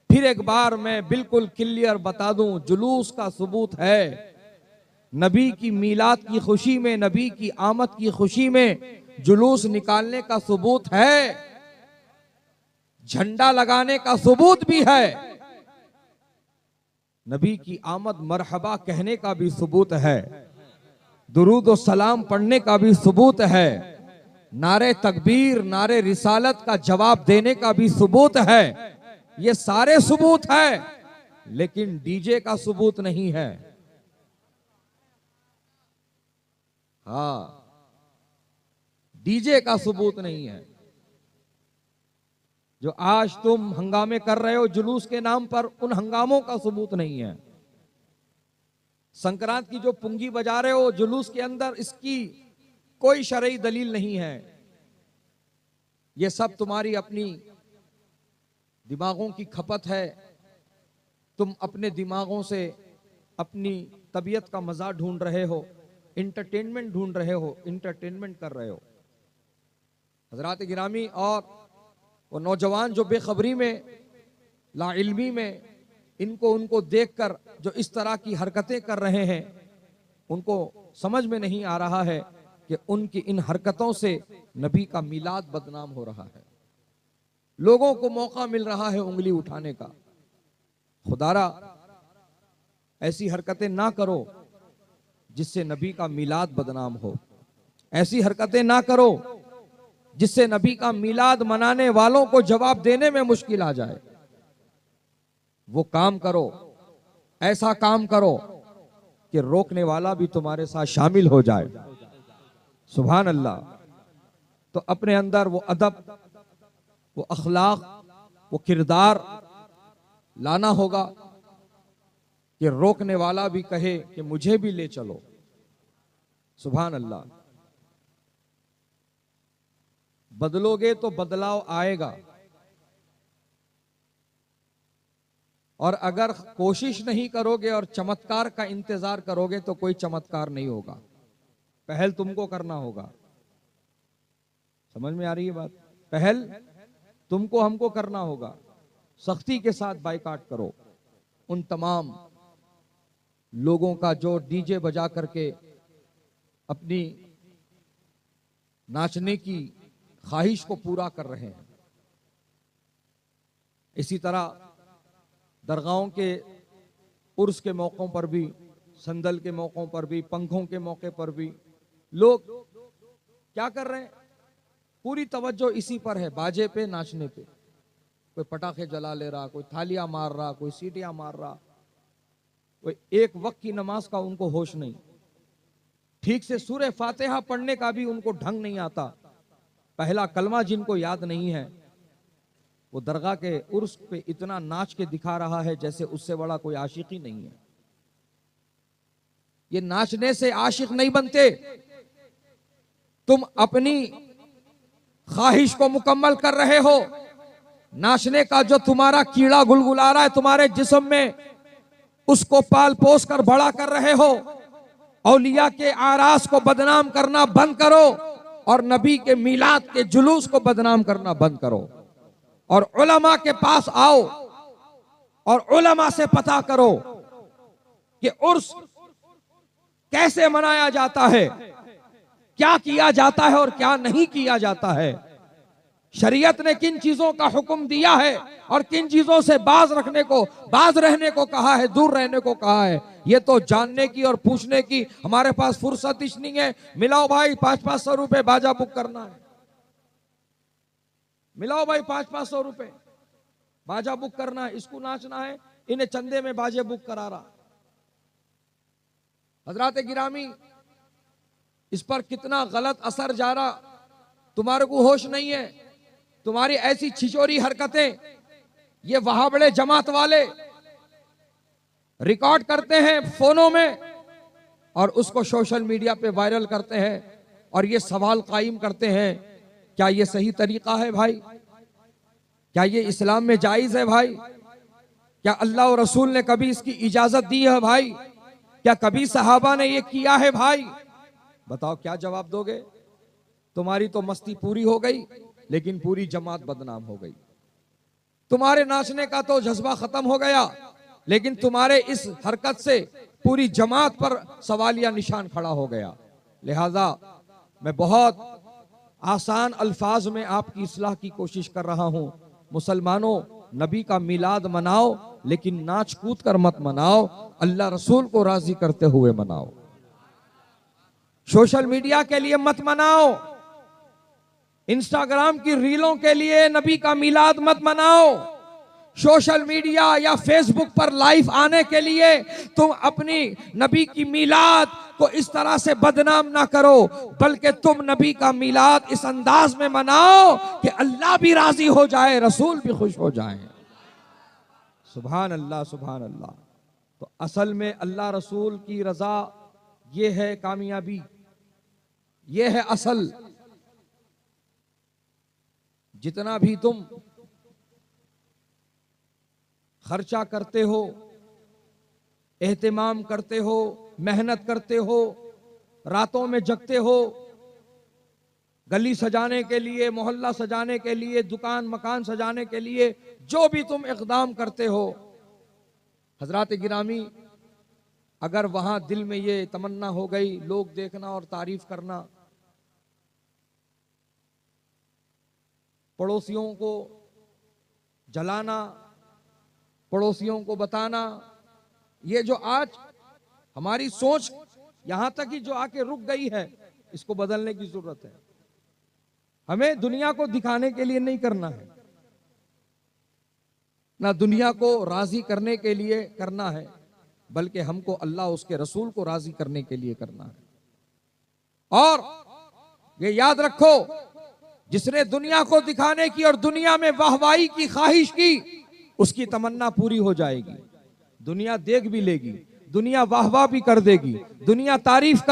फिर एक बार मैं बिल्कुल क्लियर बता दूं, जुलूस का सबूत है, नबी की मीलाद की खुशी में, नबी की आमद की खुशी में जुलूस निकालने का सबूत है, झंडा लगाने का सबूत भी है, नबी की आमद मरहबा कहने का भी सबूत है, दुरूद और सलाम पढ़ने का भी सबूत है, नारे तकबीर, नारे रिसालत का जवाब देने का भी सबूत है। ये सारे सबूत है, लेकिन डीजे का सबूत नहीं है। हाँ, डीजे का सबूत नहीं है। जो आज तुम हंगामे कर रहे हो जुलूस के नाम पर, उन हंगामों का सबूत नहीं है। संक्रांत की जो पुंगी बजा रहे हो जुलूस के अंदर, इसकी कोई शरई दलील नहीं है। ये सब तुम्हारी अपनी दिमागों की खपत है। तुम अपने दिमागों से अपनी तबीयत का मजा ढूंढ रहे हो, इंटरटेनमेंट ढूंढ रहे हो, इंटरटेनमेंट कर रहे हो। हजरात गिरामी, और वो नौजवान जो बेखबरी में, लाइल्मी में, उनको देखकर जो इस तरह की हरकतें कर रहे हैं, उनको समझ में नहीं आ रहा है कि उनकी इन हरकतों से नबी का मिलाद बदनाम हो रहा है। लोगों को मौका मिल रहा है उंगली उठाने का। खुदारा ऐसी हरकतें ना करो जिससे नबी का मिलाद बदनाम हो। ऐसी हरकतें ना करो जिससे नबी का मिलाद मनाने वालों को जवाब देने में मुश्किल आ जाए। वो काम करो, ऐसा काम करो कि रोकने वाला भी तुम्हारे साथ शामिल हो जाए। सुभान अल्लाह। तो अपने अंदर वो अदब, वो अखलाक, वो किरदार लाना होगा कि रोकने वाला भी कहे कि मुझे भी ले चलो। सुभान अल्लाह। बदलोगे तो बदलाव आएगा, और अगर कोशिश नहीं करोगे और चमत्कार का इंतजार करोगे तो कोई चमत्कार नहीं होगा। पहल तुमको करना होगा। समझ में आ रही है बात? पहल तुमको हमको करना होगा। सख्ती के साथ बाइकाट करो उन तमाम लोगों का जो डीजे बजा करके अपनी नाचने की ख्वाहिश को पूरा कर रहे हैं। इसी तरह दरगाहों के उर्स के मौक़ों पर भी, संदल के मौक़ों पर भी, पंखों के मौके पर भी लोग क्या कर रहे हैं? पूरी तवज्जो इसी पर है, बाजे पे, नाचने पे। कोई पटाखे जला ले रहा, कोई थालियां मार रहा, कोई सीटियां मार रहा, कोई एक वक्त की नमाज का उनको होश नहीं। ठीक से सूरह फातिहा पढ़ने का भी उनको ढंग नहीं आता। पहला कलमा जिनको याद नहीं है, वो दरगाह के उर्स पे इतना नाच के दिखा रहा है जैसे उससे बड़ा कोई आशिक ही नहीं है। ये नाचने से आशिक नहीं बनते। तुम अपनी ख्वाहिश को मुकम्मल कर रहे हो। नाचने का जो तुम्हारा कीड़ा गुलगुला रहा है तुम्हारे जिस्म में, उसको पाल पोस कर बड़ा कर रहे हो। औलिया के आरास को बदनाम करना बंद करो और नबी के मिलाद के जुलूस को बदनाम करना बंद करो, और उलमा के पास आओ और उलमा से पता करो कि उर्स कैसे मनाया जाता है, क्या किया जाता है और क्या नहीं किया जाता है, शरीयत ने किन चीजों का हुक्म दिया है और किन चीजों से बाज रहने को कहा है, दूर रहने को कहा है। ये तो जानने की और पूछने की हमारे पास फुर्सत ही नहीं है। मिलाओ भाई 500-500 रुपए, बाजा बुक करना है। मिलाओ भाई 500-500 रुपए, बाजा बुक करना है, इसको नाचना है, इन्हें चंदे में बाजे बुक करा रहा। हजरात गिरामी, इस पर कितना गलत असर जा रहा तुम्हारे को होश नहीं है। तुम्हारी ऐसी छिचोरी हरकतें ये वहां बड़े जमात वाले रिकॉर्ड करते हैं फोनों में और उसको सोशल मीडिया पे वायरल करते हैं, और ये सवाल कायम करते हैं, क्या ये सही तरीका है भाई? क्या ये इस्लाम में जायज है भाई? क्या अल्लाह और रसूल ने कभी इसकी इजाजत दी है भाई? क्या कभी सहाबा ने ये किया है भाई? बताओ क्या जवाब दोगे? तुम्हारी तो मस्ती पूरी हो गई, लेकिन पूरी जमात बदनाम हो गई। तुम्हारे नाचने का तो जज्बा खत्म हो गया, लेकिन तुम्हारे इस हरकत से पूरी जमात पर सवालिया निशान खड़ा हो गया। लिहाजा मैं बहुत आसान अल्फाज में आपकी इस्लाह की कोशिश कर रहा हूं। मुसलमानों, नबी का मिलाद मनाओ, लेकिन नाच कूद कर मत मनाओ, अल्लाह रसूल को राजी करते हुए मनाओ। सोशल मीडिया के लिए मत मनाओ, इंस्टाग्राम की रीलों के लिए नबी का मिलाद मत मनाओ। सोशल मीडिया या फेसबुक पर लाइव आने के लिए तुम अपनी नबी की मिलाद को इस तरह से बदनाम ना करो, बल्कि तुम नबी का मिलाद इस अंदाज में मनाओ कि अल्लाह भी राजी हो जाए, रसूल भी खुश हो जाए। सुभान अल्लाह, सुभान अल्लाह। तो असल में अल्लाह रसूल की रजा, ये है कामयाबी, ये है असल। जितना भी तुम खर्चा करते हो, एहतिमाम करते हो, मेहनत करते हो, रातों में जगते हो, गली सजाने के लिए, मोहल्ला सजाने के लिए, दुकान मकान सजाने के लिए, जो भी तुम इक़दाम करते हो, हजरात गिरामी, अगर वहां दिल में ये तमन्ना हो गई लोग देखना और तारीफ करना, पड़ोसियों को जलाना, पड़ोसियों को बताना, ये जो आज हमारी सोच यहां तक ही जो आके रुक गई है, इसको बदलने की जरूरत है। हमें दुनिया को दिखाने के लिए नहीं करना है, ना दुनिया को राजी करने के लिए करना है, बल्कि हमको अल्लाह उसके रसूल को राजी करने के लिए करना है। और ये याद रखो, जिसने दुनिया को दिखाने की और दुनिया में वाहवाही की ख्वाहिश की, उसकी तमन्ना पूरी हो जाएगी। दुनिया देख भी लेगी, दुनिया वाहवाह भी कर देगी, दुनिया तारीफ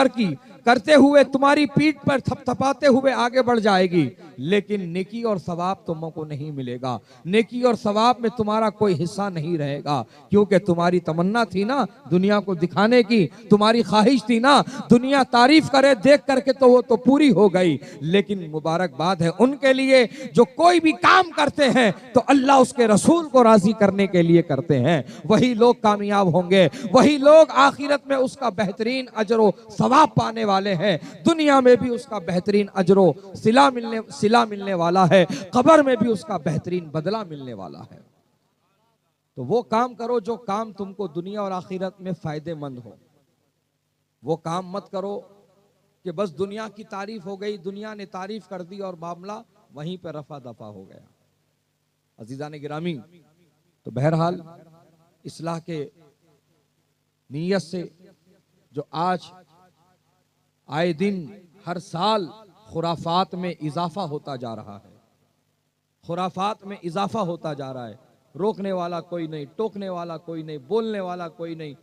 करते हुए तुम्हारी पीठ पर थपथपाते हुए आगे बढ़ जाएगी, लेकिन नेकी और सवाब तुमको नहीं मिलेगा। नेकी और सवाब में तुम्हारा कोई हिस्सा नहीं रहेगा, क्योंकि तुम्हारी तमन्ना थी ना दुनिया को दिखाने की, तुम्हारी ख्वाहिश थी ना दुनिया तारीफ करे देख करके, तो वो तो पूरी हो गई। लेकिन मुबारकबाद है उनके लिए जो कोई भी काम करते हैं तो अल्लाह उसके रसूल को राजी करने के लिए करते हैं। वही लोग कामयाब होंगे, वही लोग आखिरत में उसका बेहतरीन अजरो सवाब पाने वाले हैं, दुनिया में भी उसका बेहतरीन अजरो सिला मिलने वाला है, कब्र में भी उसका बेहतरीन बदला मिलने वाला है। तो वो काम करो जो काम तुमको दुनिया और आखिरत में फायदेमंद हो। वो काम मत करो कि बस दुनिया की तारीफ हो गई, दुनिया ने तारीफ कर दी और मामला वहीं पर रफा दफा हो गया। अजीजान गिरामी, तो बहरहाल इस्लाह के नीयत से जो आज आए दिन हर साल खुराफात में इजाफा होता जा रहा है, खुराफात में इजाफा होता जा रहा है, रोकने वाला कोई नहीं, टोकने वाला कोई नहीं, बोलने वाला कोई नहीं।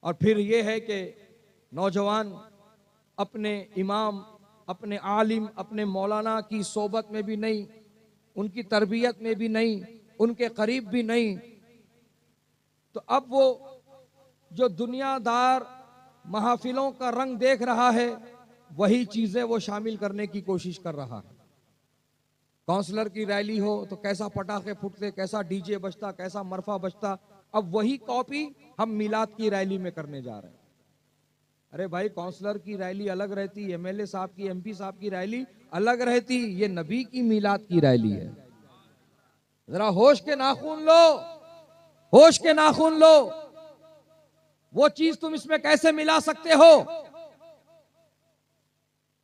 और फिर ये है कि नौजवान अपने इमाम, अपने आलिम, अपने मौलाना की सोबत में भी नहीं, उनकी तरबियत में भी नहीं, उनके करीब भी नहीं। तो अब वो जो दुनियादार महफिलों का रंग देख रहा है, वही चीजें वो शामिल करने की कोशिश कर रहा है। काउंसलर की रैली हो तो कैसा पटाखे फूटते, कैसा डीजे बजता, कैसा मरफा बजता, अब वही कॉपी हम मिलाद की रैली में करने जा रहे हैं। अरे भाई, काउंसलर की रैली अलग रहती, एमएलए साहब की, एमपी साहब की रैली अलग रहती, ये नबी की मिलाद की रैली है। जरा होश के नाखून लो, होश के नाखून लो। वो चीज तुम इसमें कैसे मिला सकते हो?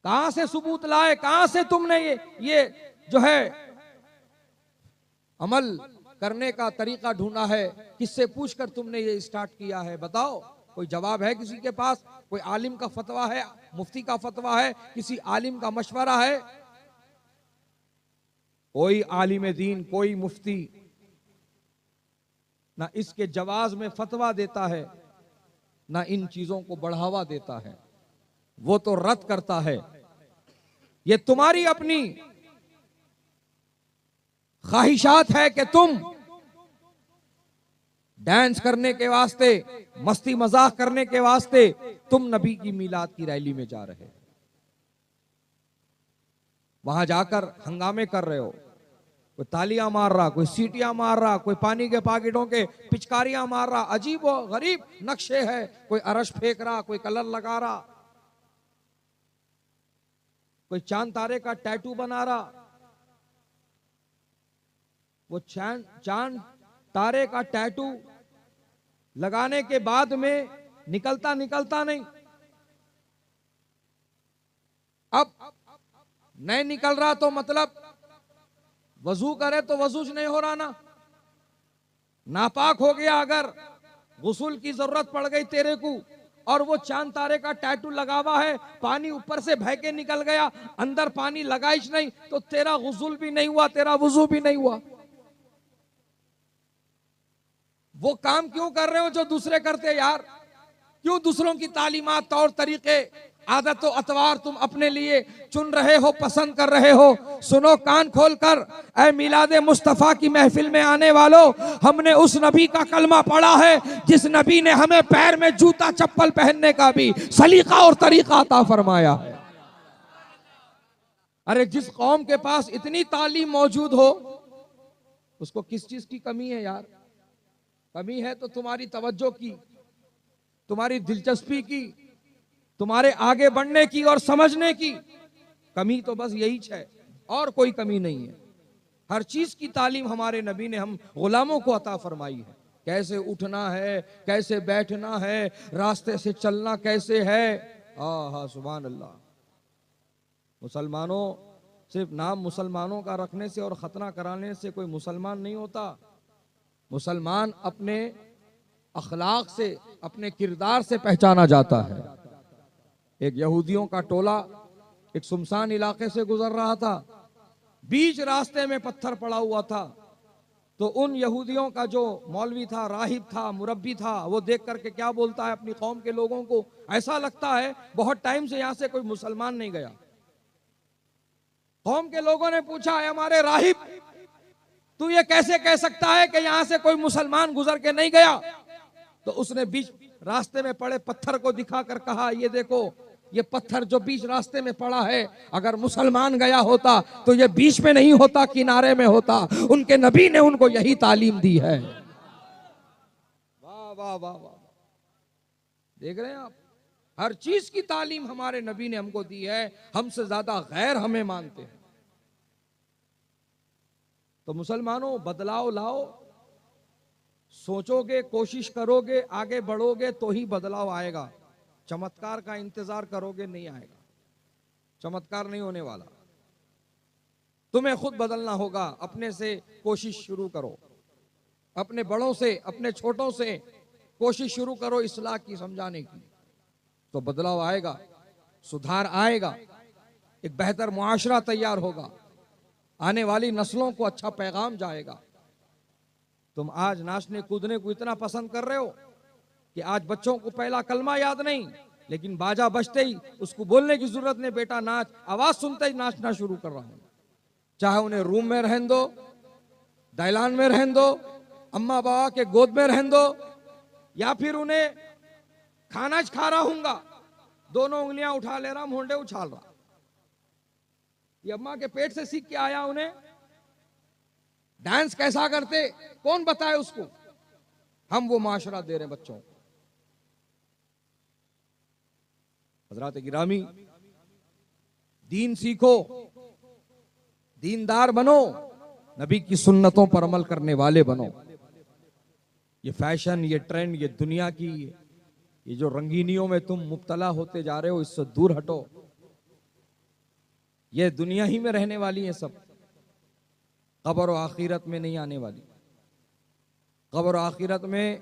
कहां से सबूत लाए, कहां से तुमने ये जो है अमल करने का तरीका ढूंढा है? किससे पूछकर तुमने ये स्टार्ट किया है? बताओ, कोई जवाब है किसी के पास? कोई आलिम का फतवा है, मुफ्ती का फतवा है, किसी आलिम का मशवरा है? कोई आलिम दीन, कोई मुफ्ती ना इसके जवाज में फतवा देता है, ना इन चीजों को बढ़ावा देता है, वो तो रद्द करता है। ये तुम्हारी अपनी ख्वाहिशात है कि तुम डांस करने के वास्ते, मस्ती मजाक करने के वास्ते तुम नबी की मिलाद की रैली में जा रहे हो, वहां जाकर हंगामे कर रहे हो, कोई तालियां मार रहा, कोई सीटियां मार रहा, कोई पानी के पैकेटों के पिचकारियां मार रहा, अजीब व गरीब नक्शे है। कोई अरश फेंक रहा, कोई कलर लगा रहा, कोई चांद तारे का टैटू बना रहा। वो चांद तारे का टैटू लगाने के बाद में निकलता नहीं। अब नहीं निकल रहा तो मतलब वजू करे तो वजूज नहीं हो रहा ना, नापाक हो गया। अगर गुस्ल की जरूरत पड़ गई तेरे को और वो चांद तारे का टैटू लगा हुआ है, पानी ऊपर से बह के निकल गया, अंदर पानी लगाइश नहीं, तो तेरा गुस्ल भी नहीं हुआ, तेरा वजू भी नहीं हुआ। वो काम क्यों कर रहे हो जो दूसरे करते यार? क्यों दूसरों की तालीमात, तौर तरीके, आदत व अतवार तुम अपने लिए चुन रहे हो, पसंद कर रहे हो? सुनो कान खोलकर, ऐ मिलादे मुस्तफा की महफिल में आने वालों, हमने उस नबी का कलमा पढ़ा है जिस नबी ने हमें पैर में जूता चप्पल पहनने का भी सलीका और तरीका अता फरमाया है। अरे जिस कौम के पास इतनी तालीम मौजूद हो, उसको किस चीज की कमी है यार? कमी है तो तुम्हारी तवज्जो की, तुम्हारी दिलचस्पी की, तुम्हारे आगे बढ़ने की और समझने की। कमी तो बस यही है, और कोई कमी नहीं है। हर चीज की तालीम हमारे नबी ने हम गुलामों को अता फरमाई है। कैसे उठना है, कैसे बैठना है, रास्ते से चलना कैसे है। हाँ, सुभान अल्लाह। मुसलमानों, सिर्फ नाम मुसलमानों का रखने से और खतना कराने से कोई मुसलमान नहीं होता। मुसलमान अपने अखलाक से, अपने किरदार से पहचाना जाता है। एक यहूदियों का टोला एक सुनसान इलाके से गुजर रहा था, बीच रास्ते में पत्थर पड़ा हुआ था। तो उन यहूदियों का जो मौलवी था, राहिब था, मुरब्बी था, वो देख करके क्या बोलता है अपनी कौम के लोगों को, ऐसा लगता है बहुत टाइम से यहां से कोई मुसलमान नहीं गया। कौम के लोगों ने पूछा, है हमारे राहिब, तू ये कैसे कह सकता है कि यहां से कोई मुसलमान गुजर के नहीं गया? तो उसने बीच रास्ते में पड़े पत्थर को दिखाकर कहा, ये देखो, ये पत्थर जो बीच रास्ते में पड़ा है, अगर मुसलमान गया होता तो ये बीच में नहीं होता, किनारे में होता। उनके नबी ने उनको यही तालीम दी है। वाह वाह वाह वाह, देख रहे हैं आप, हर चीज की तालीम हमारे नबी ने हमको दी है। हमसे ज्यादा गैर हमें मानते हैं। तो मुसलमानों, बदलाव लाओ। सोचोगे, कोशिश करोगे, आगे बढ़ोगे तो ही बदलाव आएगा। चमत्कार का इंतजार करोगे, नहीं आएगा। चमत्कार नहीं होने वाला। तुम्हें खुद बदलना होगा। अपने से कोशिश शुरू करो, अपने बड़ों से, अपने छोटों से कोशिश शुरू करो इस्लाह की, समझाने की, तो बदलाव आएगा, सुधार आएगा, एक बेहतर मुआशरा तैयार होगा, आने वाली नस्लों को अच्छा पैगाम जाएगा। तुम आज नाचने कूदने को इतना पसंद कर रहे हो कि आज बच्चों को पहला कलमा याद नहीं, लेकिन बाजा बजते ही उसको बोलने की जरूरत नहीं, बेटा नाच, आवाज सुनते ही नाचना शुरू कर रहा हूं। चाहे उन्हें रूम में रहन दो, दैलान में रहन दो, अम्मा बाबा के गोद में रहन दो, या फिर उन्हें खाना खा रहा हूंगा, दोनों उंगलियां उठा ले रहा, मुंडे उछाल रहा। ये अम्मा के पेट से सीख के आया। उन्हें डांस कैसा करते कौन बताए उसको? हम वो माशरा दे रहे बच्चों को। हजरात गिरामी, दीन सीखो, दीनदार बनो, नबी की सुन्नतों पर अमल करने वाले बनो। ये फैशन, ये ट्रेंड, ये दुनिया की ये जो रंगीनियों में तुम मुब्तला होते जा रहे हो, इससे दूर हटो। ये दुनिया ही में रहने वाली है सब, कब्र और आखिरत में नहीं आने वाली। कब्र और आखिरत में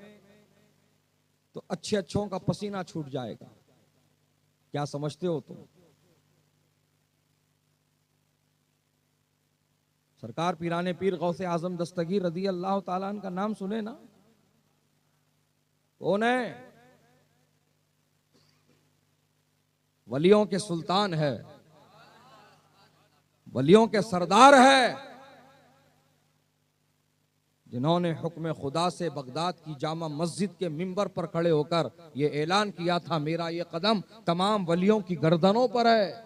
तो अच्छे अच्छों का पसीना छूट जाएगा। क्या समझते हो तुम? सरकार पीराने पीर गौसे आजम दस्तगीर रदी अल्लाह ताला अन्हु का नाम सुने ना? कौन है? वलियों के सुल्तान है, वलियों के सरदार है, जिन्होंने हुक्म खुदा से बगदाद की जामा मस्जिद के मिंबर पर खड़े होकर यह ऐलान किया था, मेरा ये कदम तमाम वलियों की गर्दनों पर है।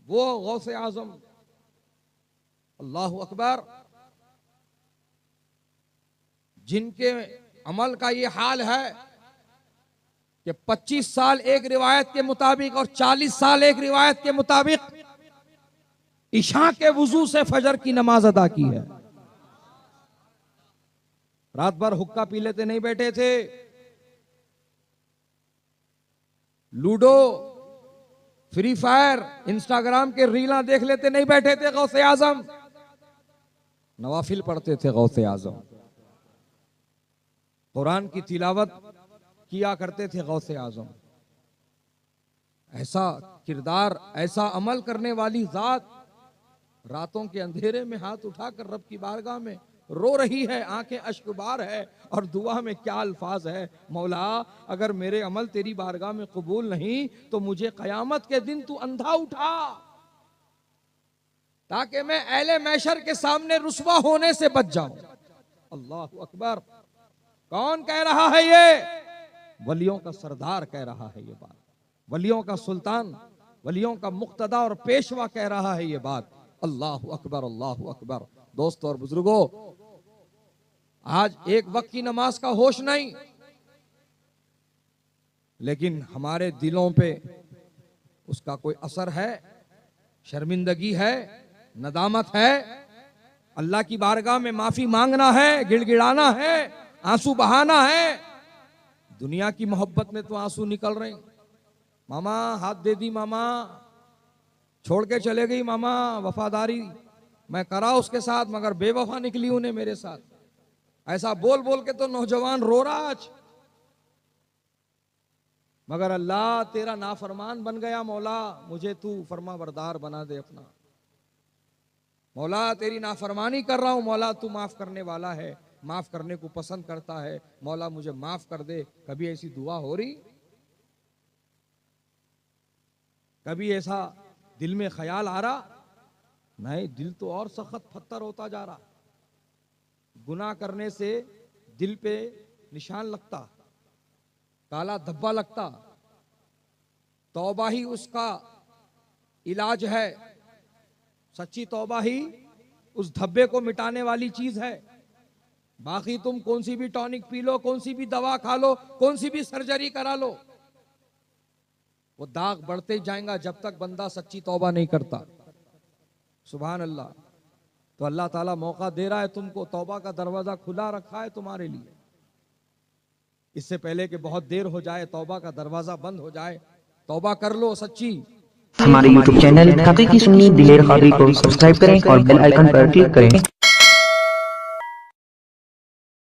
वो गौसे आजम अल्लाहु अकबर। जिनके अमल का ये हाल है कि 25 साल एक रिवायत के मुताबिक और 40 साल एक रिवायत के मुताबिक ईशा के वुजू से फजर की नमाज अदा की है। रात भर हुक्का पी लेते नहीं बैठे थे, लूडो, फ्री फायर, इंस्टाग्राम के रीला देख लेते नहीं बैठे थे गौसे आजम, नवाफिल पढ़ते थे गौसे आजम, कुरान की तिलावत किया करते थे गौसे आजम। ऐसा किरदार, ऐसा अमल करने वाली जात रातों के अंधेरे में हाथ उठाकर रब की बारगाह में रो रही है, आंखें अश्कबार है और दुआ में क्या अल्फाज है, मौला अगर मेरे अमल तेरी बारगाह में कबूल नहीं तो मुझे कयामत के दिन तू अंधा उठा, ताकि मैं अहले महशर के सामने रुसवा होने से बच जाऊं। अल्लाह अकबर। कौन कह रहा है ये? वलियों का सरदार कह रहा है ये बात, वलियों का सुल्तान, वलियों का मुक्तदा और पेशवा कह रहा है ये बात। अल्लाह अकबर, अल्लाह अकबर। दोस्तों और बुजुर्गों, आज एक वक्त की नमाज का होश नहीं, लेकिन हमारे दिलों पे उसका कोई असर है, शर्मिंदगी है, नदामत है, अल्लाह की बारगाह में माफी मांगना है, गिड़गिड़ाना है, आंसू बहाना है। दुनिया की मोहब्बत में तो आंसू निकल रहे हैं। मामा हाथ दे दी, मामा छोड़ के चले गई, मामा वफादारी मैं करा उसके साथ मगर बेवफा निकली उन्हें मेरे साथ। ऐसा बोल बोल के तो नौजवान रो रहा आज, मगर अल्लाह तेरा नाफरमान बन गया। मौला मुझे तू फरमा बरदार बना दे अपना। मौला तेरी नाफरमानी कर रहा हूं, मौला तू माफ करने वाला है, माफ करने को पसंद करता है, मौला मुझे माफ कर दे। कभी ऐसी दुआ हो रही? कभी ऐसा दिल में ख्याल आ रहा? नहीं, दिल तो और सख्त पत्थर होता जा रहा। गुनाह करने से दिल पे निशान लगता, काला धब्बा लगता। तौबा ही उसका इलाज है, सच्ची तौबा ही उस धब्बे को मिटाने वाली चीज है। बाकी तुम कौन सी भी टॉनिक पी लो, कौन सी भी दवा खा लो, कौन सी भी सर्जरी करा लो, वो दाग बढ़ते ही जाएगा जब तक बंदा सच्ची तौबा नहीं करता। सुभान अल्लाह। तो अल्लाह ताला मौका दे रहा है तुमको, तौबा का दरवाजा खुला रखा है तुम्हारे लिए। इससे पहले कि बहुत देर हो जाए, तौबा का दरवाजा बंद हो जाए, तौबा कर लो सच्ची। हमारे YouTube चैनल हकीकी सुन्नी दिलेर कादरी को सब्सक्राइब करें और बेल आइकन पर क्लिक करें।